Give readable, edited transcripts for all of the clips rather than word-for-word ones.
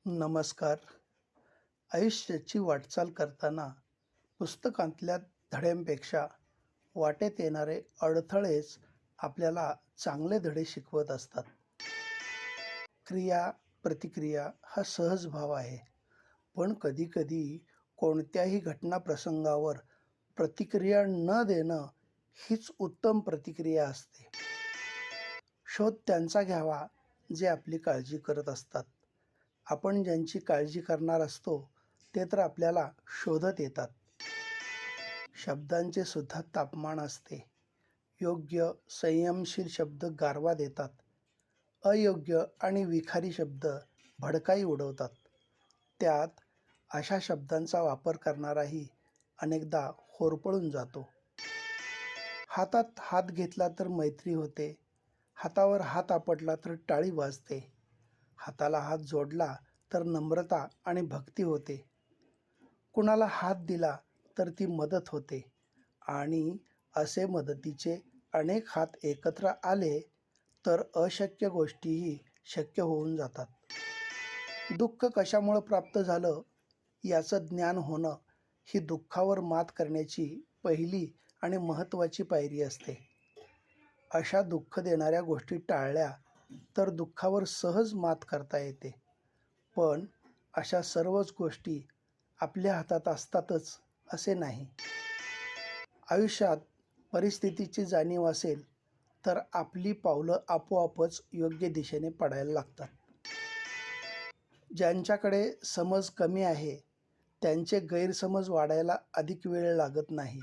नमस्कार. आयुष्याची वाटचाल करताना पुस्तकांतल्या धड्यांपेक्षा वाटेत येणारे अडथळेच आपल्याला चांगले धडे शिकवत असतात. क्रिया प्रतिक्रिया हा सहज भाव आहे, पण कधीकधी कोणत्याही घटना प्रसंगावर प्रतिक्रिया न देणं हीच उत्तम प्रतिक्रिया असते. शोध त्यांचा घ्यावा जे आपली काळजी करत असतात. आपण ज्यांची काळजी करणार असतो ते तर आपल्याला शोधत येतात. शब्दांचे सुद्धा तापमान असते. योग्य संयमशील शब्द गारवा देतात. अयोग्य आणि विखारी शब्द भडकाई उडवतात. त्यात अशा शब्दांचा वापर करणाराही अनेकदा होरपळून जातो. हातात हात घेतला तर मैत्री होते. हातावर हात आपटला तर टाळी वाजते. हाताला हात जोडला तर नम्रता आणि भक्ती होते. कुणाला हात दिला तर ती मदत होते आणि असे मदतीचे अनेक हात एकत्र आले तर अशक्य गोष्टीही शक्य होऊन जातात. दुःख कशामुळे प्राप्त झालं याचं ज्ञान होणं ही दुःखावर मात करण्याची पहिली आणि महत्त्वाची पायरी असते. अशा दुःख देणाऱ्या गोष्टी टाळल्या तर दुःखावर सहज मात करता येते. पण अशा सर्वच गोष्टी आपल्या हातात असतातच असे नाही. आयुष्यात परिस्थितीची जाणीव असेल तर आपली पावलं आपोआपच योग्य दिशेने पडायला लागतात. ज्यांच्याकडे समज कमी आहे त्यांचे गैरसमज वाढायला अधिक वेळ लागत नाही.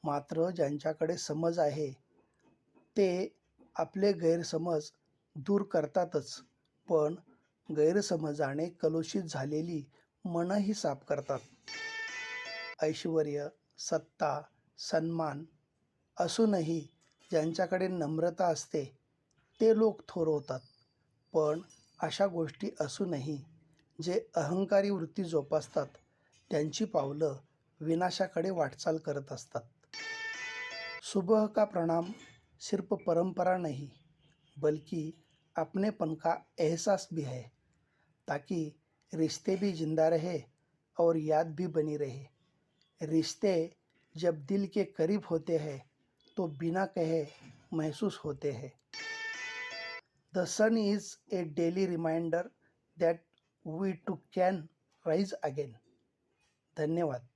मात्र ज्यांच्याकडे समज आहे ते आपले गैरसमज दूर करतातच, पण गैरसमजाने कलुषित झालेली मनही साफ करतात. ऐश्वर्य, सत्ता, सन्मान असूनही ज्यांच्याकडे नम्रता असते ते लोक थोर होतात. पण अशा गोष्टी असूनही जे अहंकारी वृत्ती जोपासतात त्यांची पावलं विनाशाकडे वाटचाल करत असतात. सुबह का प्रणाम सिर्फ परंपरा नहीं बल्कि अपनेपन का एहसास भी है, ताकि रिश्ते भी जिंदा रहे और याद भी बनी रहे. रिश्ते जब दिल के करीब होते हैं तो बिना कहे महसूस होते हैं. The sun is a daily reminder that we too can rise again. धन्यवाद.